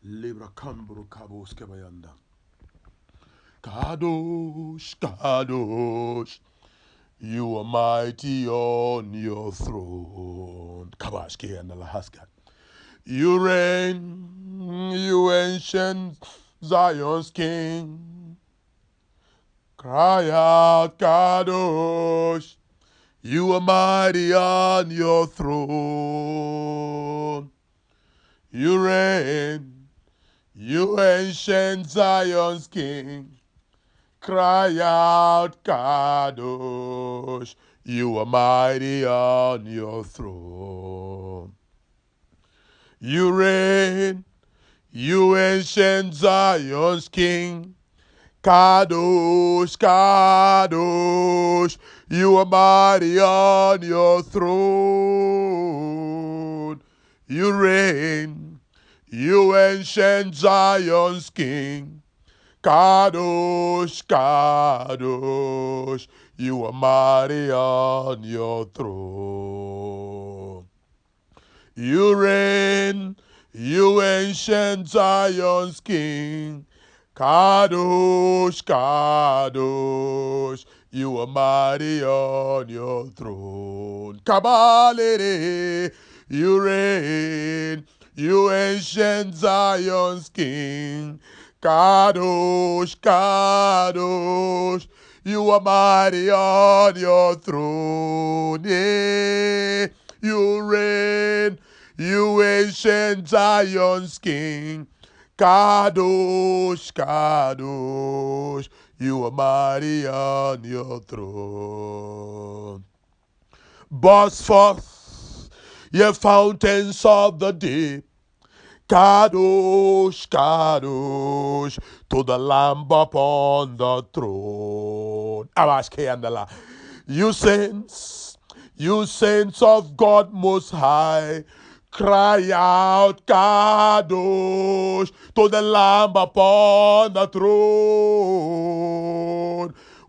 Libra Kamburu Kabos Kebayanda. Kadosh, Kadosh, you are mighty on your throne. Kabashke and Alahaska. You reign, you ancient Zion's king. Cry out, Kadosh, you are mighty on your throne. You reign, you ancient Zion's king. Cry out, Kadosh, you are mighty on your throne. You reign, you ancient Zion's king. Kadosh, Kadosh, you are mighty on your throne. You reign, you ancient Zion's king. Kadosh, Kadosh, you are mighty on your throne. You reign, you ancient Zion's king. Kadosh, Kadosh, you are mighty on your throne. Kabalere, you reign, you ancient Zion's king. Kadosh, Kadosh, you are mighty on your throne. Yeah, you reign, you ancient Zion's king. Kadosh, Kadosh, you are mighty on your throne. Burst forth, ye fountains of the deep. Kadosh, Kadosh, to the Lamb upon the throne. Abashkeandala. You saints of God Most High, cry out, Kadosh, to the Lamb upon the throne.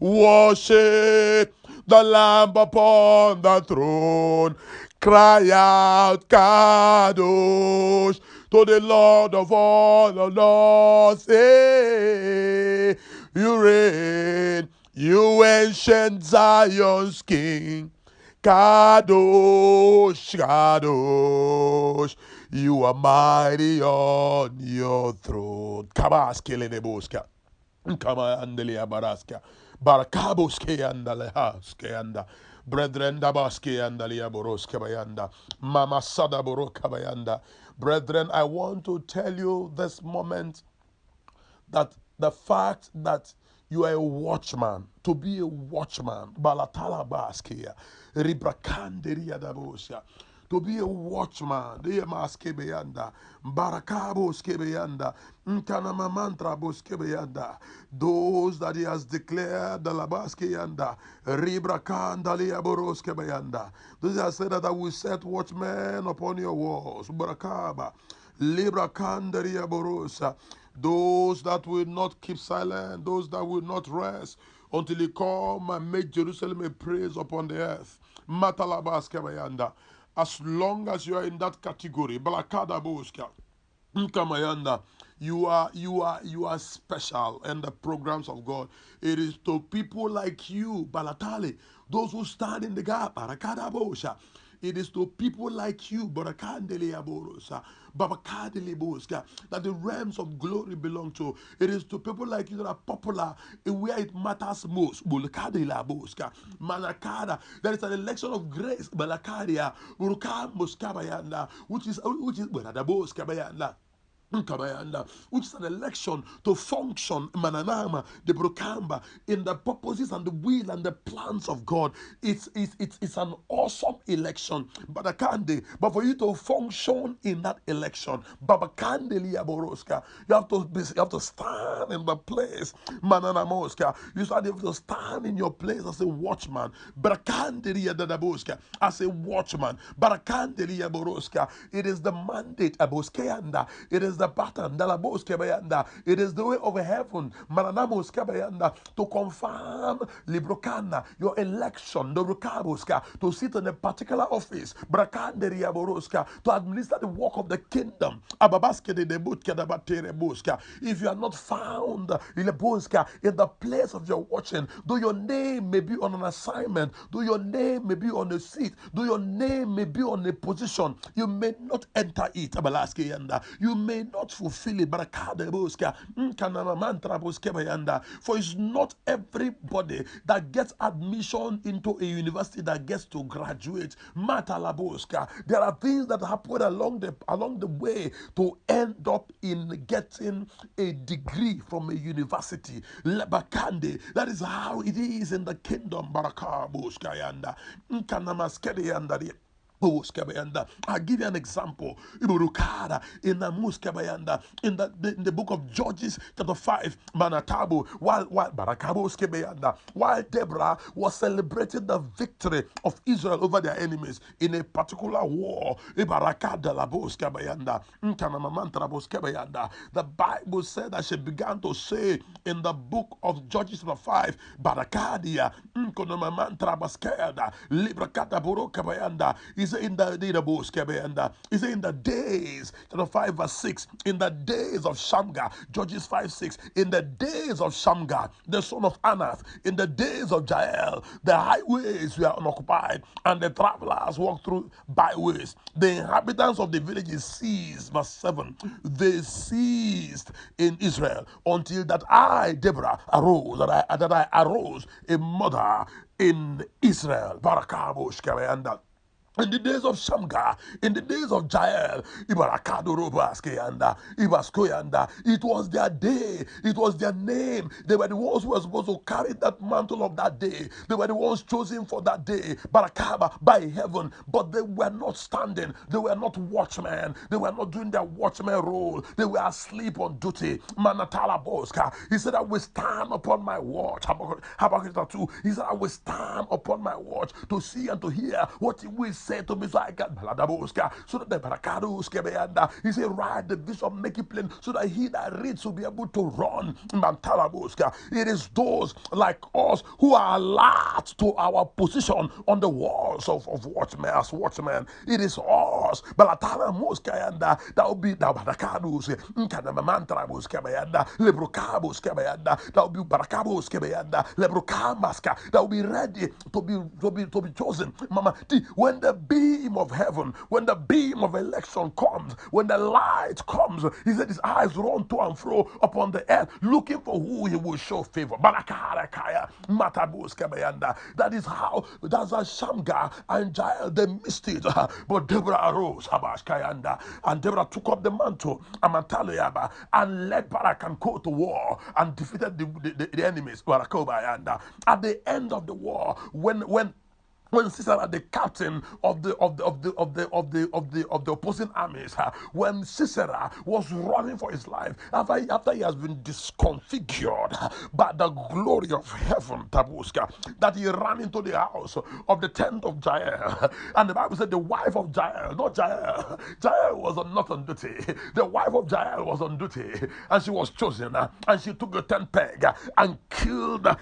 Worship the Lamb upon the throne. Cry out, Kadosh, to the Lord of all the Lords. Hey, you reign, you ancient Zion's king. Kadosh, Kadosh, you are mighty on your throne. Kabaskele neboska. Kama andelia baraska. Barakaboske andale haske anda. Brethren dabaske andalia boroske bayanda. Mama sada boroka bayanda. Brethren, I want to tell you this moment that the fact that you are a watchman, to be a watchman, balatala baskia, ribrakanderia dabosia, to be a watchman, de maskebeyanda, barakabo skebeyanda, nkanama mantra boskebeyanda, those that he has declared the labaskeyanda, ribrakandalia boroskebeyanda, those that said that I will set watchmen upon your walls, barakaba, librakandaria borosa, those that will not keep silent, those that will not rest until he come and make Jerusalem a praise upon the earth. Matalabaskabayanda. As long as you are in that category, Balakadaboska, Nkamayanda, you are special in the programs of God. It is to people like you, Balatali, those who stand in the gap, Barakadabosha. It is to people like you, Barakandeliaborosa, Babakadeliboska, that the realms of glory belong to. It is to people like you that are popular in where it matters most. Bulakadelaboska, Manakada. There is an election of grace, Balakadia, Burka Muskabayanda, which is Baradaboskabayanda. Which is an election to function mananama the brokamba in the purposes and the will and the plans of God. It's an awesome election, but for you to function in that election, you have to stand in the place, mananamoska. You have to stand in your place as a watchman, as a watchman. It is the mandate, it is a pattern. It is the way of heaven. To confirm Librokana, your election, to sit in a particular office, to administer the work of the kingdom. If you are not found in the place of your watching, though your name may be on an assignment, though your name may be on a seat, though your name may be on a position, you may not enter it. You may not fulfill it. For it's not everybody that gets admission into a university that gets to graduate. There are things that happen along the way to end up in getting a degree from a university. That is how it is in the kingdom. I'll give you an example. In the book of Judges, chapter 5, Manatabo, while Deborah was celebrating the victory of Israel over their enemies in a particular war, the Bible said that she began to say in the book of Judges, chapter 5, Barakadia, he said in the days, chapter 5, verse 6, in the days of Shamgar, Judges 5, 6, in the days of Shamgar, the son of Anath, in the days of Jael, the highways were unoccupied, and the travelers walked through byways. The inhabitants of the villages ceased, verse 7, they ceased in Israel until that I, Deborah, arose, that I arose a mother in Israel. In the days of Shamgar, in the days of Jael, it was their day, it was their name. They were the ones who were supposed to carry that mantle of that day. They were the ones chosen for that day, Barakaba, by heaven, but they were not standing. They were not watchmen. They were not doing their watchman role. They were asleep on duty. Manatala Boska. He said, I will stand upon my watch. Habakkuk 2. He said, I will stand upon my watch to see and to hear what he will say to me, so I got Baladaboska, so that the Barakadoska Beanda, he said, write the vision, make it plain, so that he that reads will be able to run. Mantalaboska. It is those like us who are alert to our position on the walls of watchmen as watchmen. It is us, Balatala Moskayanda, that will be the Barakados, Nkanamantraboska Beanda, Lebrokaboska Beanda, that will be Barakaboska Beanda, Lebrokamaska, that will be ready to be chosen. Mama, when the beam of heaven, when the beam of election comes, when the light comes, he said his eyes run to and fro upon the earth, looking for who he will show favor. That is how, that's how Shamgar and Jael, they missed it. But Deborah arose, and Deborah took up the mantle and led Barak and go to war and defeated the enemies. At the end of the war, when Sisera, the captain of the opposing armies, when Sisera was running for his life, after he has been disconfigured by the glory of heaven, Tabuska, that he ran into the house of the tent of Jael, and the Bible said the wife of Jael, not Jael, Jael was not on duty. The wife of Jael was on duty, and she was chosen, and she took a tent peg and killed the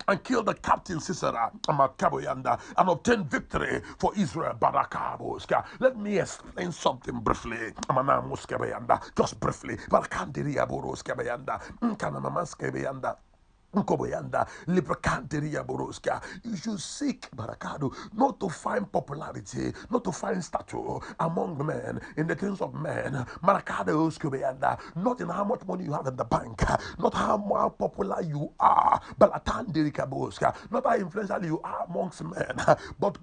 and killed the captain Sisera and obtain victory for Israel. Let me explain something briefly. Just briefly. You should seek Barakado, not to find popularity, not to find stature among men, in the things of men. Not in how much money you have in the bank, not how popular you are, not how influential you are amongst men, but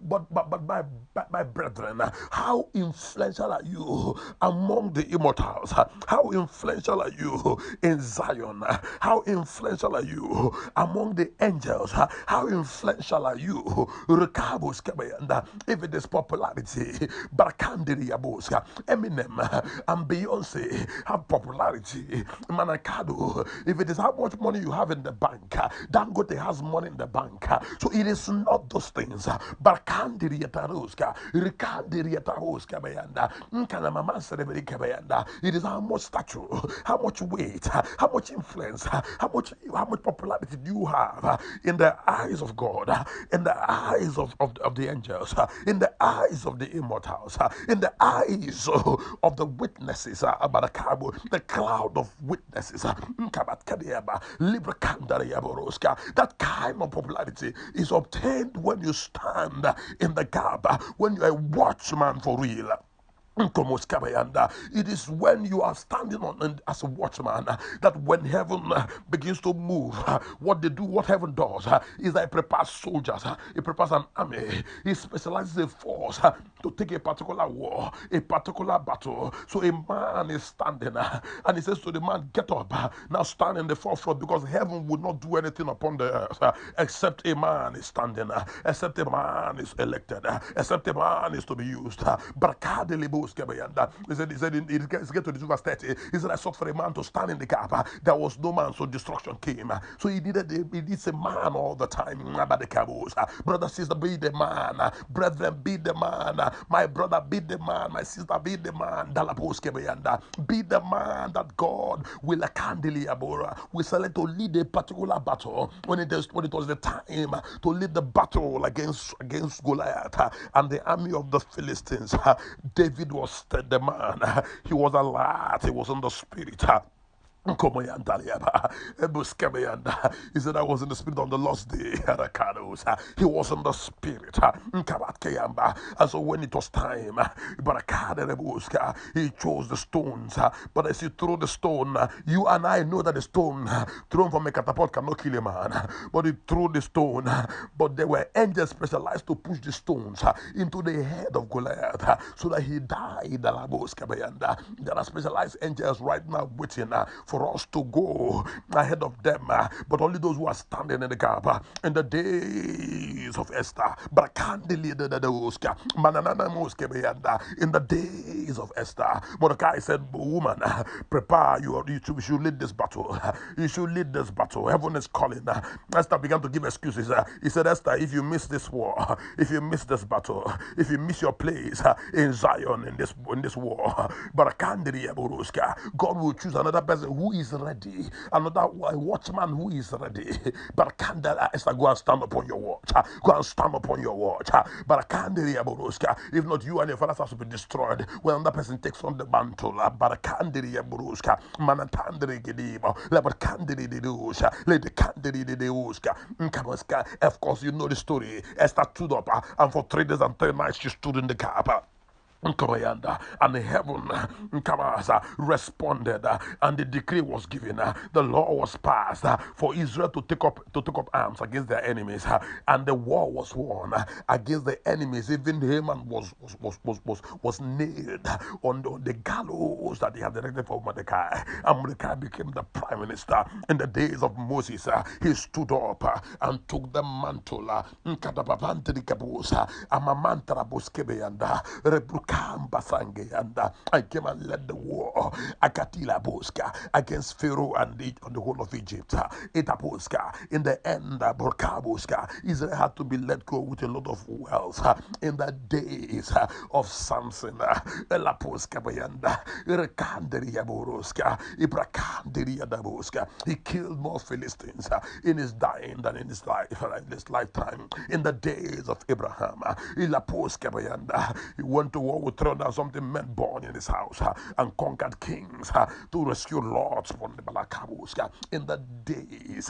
my brethren, how influential are you among the immortals? How influential are you in Zion? How influential are you you among the angels? How influential are you? If it is popularity, Eminem and Beyonce have popularity. Manakado, if it is how much money you have in the bank, Dangote has money in the bank. So it is not those things. Barkandiriataruska, Rikandiriataruska Bayanda, Nkanamama Sereberika Bayanda. It is how much stature, how much weight, how much influence, how much popularity do you have in the eyes of God, in the eyes of the angels, in the eyes of the immortals, in the eyes of the witnesses, the cloud of witnesses. That kind of popularity is obtained when you stand in the gap, when you're a watchman for real. It is when you are standing on as a watchman that when heaven begins to move, what they do, what heaven does, is that it prepares soldiers, it prepares an army, it specializes a force to take a particular war, a particular battle. So a man is standing and he says to the man, get up, now stand in the forefront, because heaven would not do anything upon the earth except a man is standing, except a man is elected, except a man is to be used. He said, it's get to the verse 30. He said, I sought for a man to stand in the gap. There was no man, so destruction came. So he needs a man all the time. Brother, sister, be the man. Brethren, be the man. My brother, be the man. My sister, be the man. Be the man that God will select to lead a particular battle. When it was the time to lead the battle against Goliath and the army of the Philistines, David was the man. He was alert. He was in the spirit. He said, I was in the spirit on the last day. He was in the spirit. And so when it was time, he chose the stones. But as he threw the stone, you and I know that the stone thrown from a catapult cannot kill a man. But he threw the stone. But there were angels specialized to push the stones into the head of Goliath so that he died. There are specialized angels right now waiting for us to go ahead of them, but only those who are standing in the gap. In the days of Esther, in the days of Esther, Mordecai said, woman, prepare, you should lead this battle. You should lead this battle. Heaven is calling. Esther began to give excuses. He said, Esther, if you miss this war, if you miss this battle, if you miss your place in Zion in this war, God will choose another person who is ready, another watchman who is ready. But Esther, go and stand upon your watch. Go and stand upon your watch. But if not, you and your father's house will be destroyed when another person takes on the mantle. Of course, you know the story. Esther stood up, and for 3 days and 3 nights she stood in the gap. And heaven responded, and the decree was given. The law was passed for Israel to take up arms against their enemies, and the war was won against the enemies. Even Haman was nailed on the gallows that they had erected for Mordecai, and Mordecai became the prime minister. In the days of Moses, he stood up and took the mantle. I came and led the war against Pharaoh and the whole of Egypt. In the end, Israel had to be let go with a lot of wealth. In the days of Samson, he killed more Philistines in his dying than in his lifetime. In the days of Abraham, he went to war with throw down something men born in his house and conquered kings to rescue lords from the Balakabuska. In the days,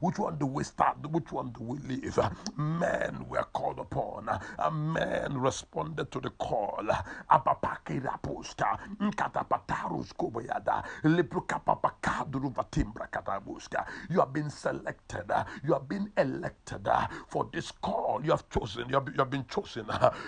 which one do we start? Which one do we leave? Men were called upon, and men responded to the call. You have been selected, you have been elected for this call. You have chosen, you have been chosen,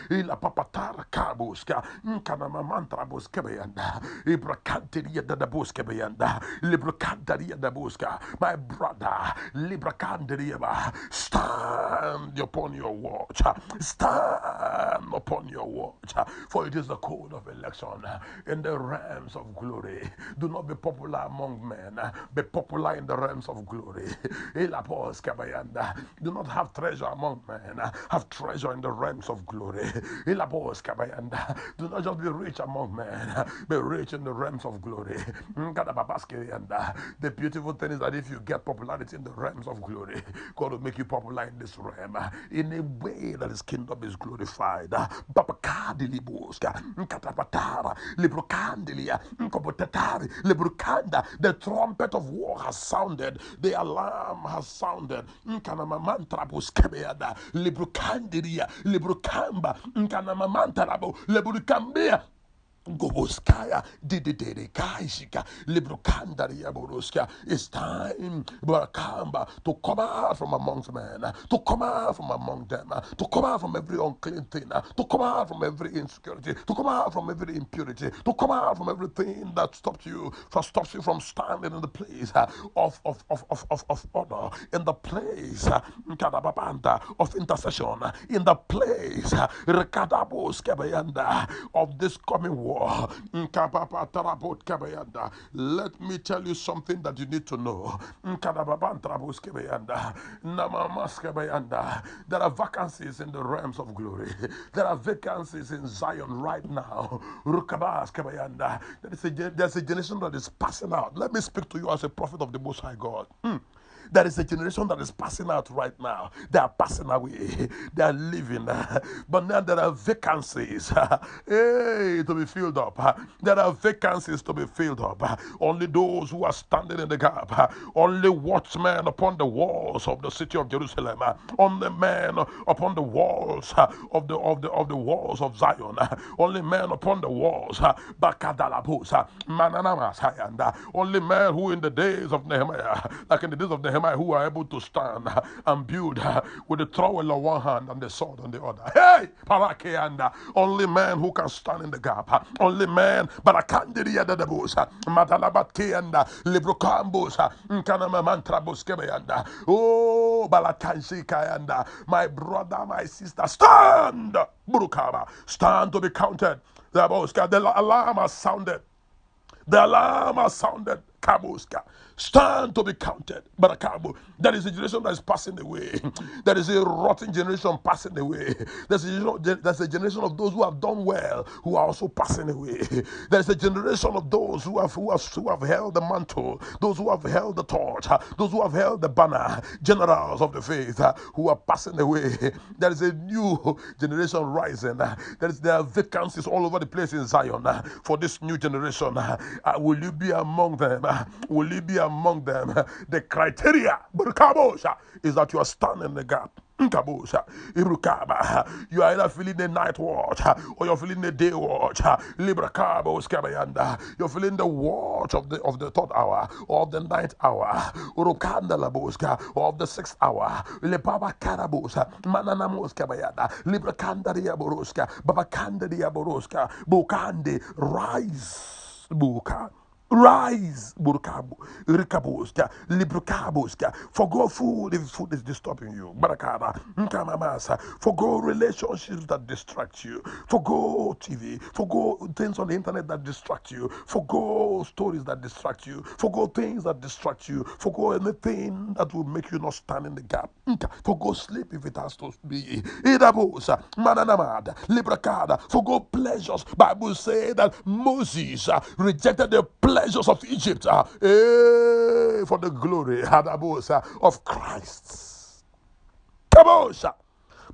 ila papatara kabuska, nkanama mantra buskebeyanda, ibrakantiria da buskebeyanda, librakantaria da buska, my brother, librakantaria, stand upon your watch, stand upon your watch, for it is the code of election in the realms of glory. Do not be popular among men, be popular in the realms of glory. Do not have treasure among men, have treasure in the realms of glory. Do not just be rich among men, be rich in the realms of glory. The beautiful thing is that if you get popularity in the realms of glory, God will make you popular in this realm in a way that his kingdom is glorified. The trumpet of war has sounded, the alarm has sounded. Goboskaya didere kaishika librukandaria boroska. It's time, Barakamba, to come out from amongst men, to come out from among them, to come out from every unclean thing, to come out from every insecurity, to come out from every impurity, to come out from everything that stops you from standing in the place of order, in the place of intercession, in the place of this coming war. Let me tell you something that you need to know. There are vacancies in the realms of glory. There are vacancies in Zion right now. There's a generation that is passing out. Let me speak to you as a prophet of the Most High God. There is a generation that is passing out right now. They are passing away. They are leaving. But now there are vacancies to be filled up. There are vacancies to be filled up. Only those who are standing in the gap. Only watchmen upon the walls of the city of Jerusalem. Only men upon the walls of the walls of Zion. Only men upon the walls. Only men who in the days of Nehemiah, like in the days of Nehemiah, who are able to stand and build with the trowel on one hand and the sword on the other. Hey, Parakeanda. Only men who can stand in the gap. Only men, Barakandiria de Busa, Matalabatkeanda, Librokambusa, Nkanama Mantra Buskebeanda. Oh, Balakansi Kayanda. My brother, my sister, stand! Burukaba, stand to be counted. The alarm has sounded. The alarm has sounded. Kabuska. Stand to be counted. Barakabu. There is a generation that is passing away. There is a rotten generation passing away. There's a generation of those who have done well who are also passing away. There's a generation of those who have held the mantle, those who have held the torch, those who have held the banner, generals of the faith who are passing away. There is a new generation rising. There are vacancies all over the place in Zion for this new generation. Will you be among them? Will you be among them? The criteria is that you are standing in the gap. You are either feeling the night watch or you're feeling the day watch. You're feeling the watch of the third hour or of the ninth hour or of the sixth hour. Rise. Rise, Burkabu, Rikabuska, Librukabuska. Forgo food if food is disturbing you. Barakada, Nkamamasa. Forgo relationships that distract you. Forgo TV. Forgo things on the internet that distract you. Forgo stories that distract you. Forgo things that distract you. Forgo anything that will make you not stand in the gap. Forgo sleep if it has to be. Idabusa, Mananamada, Librakada. Forgo pleasures. Bible say that Moses rejected the pleasures of Egypt for the glory of Christ. Kabosha,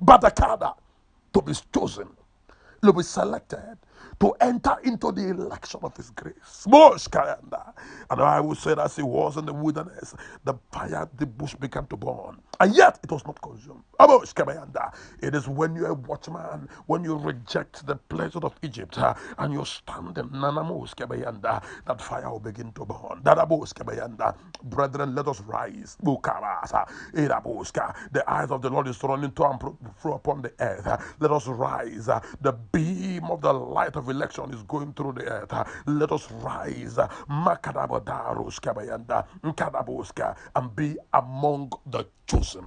Batakada, to be chosen, to be selected, to enter into the election of his grace. Moshkayanda. And I will say, as he was in the wilderness, the fire, the bush began to burn, and yet it was not consumed. Aboshkabayanda. It is when you're a watchman, when you reject the pleasure of Egypt, and you stand in Nanamoshkabayanda, that fire will begin to burn. Dadaboshkabayanda. Brethren, let us rise. Bukabasa. Iraboshka. The eyes of the Lord is running to and fro upon the earth. Let us rise. The beam of the light of election is going through the earth. Let us rise. Makadabodarushkabayanda. Nkadaboska. And be among the chosen.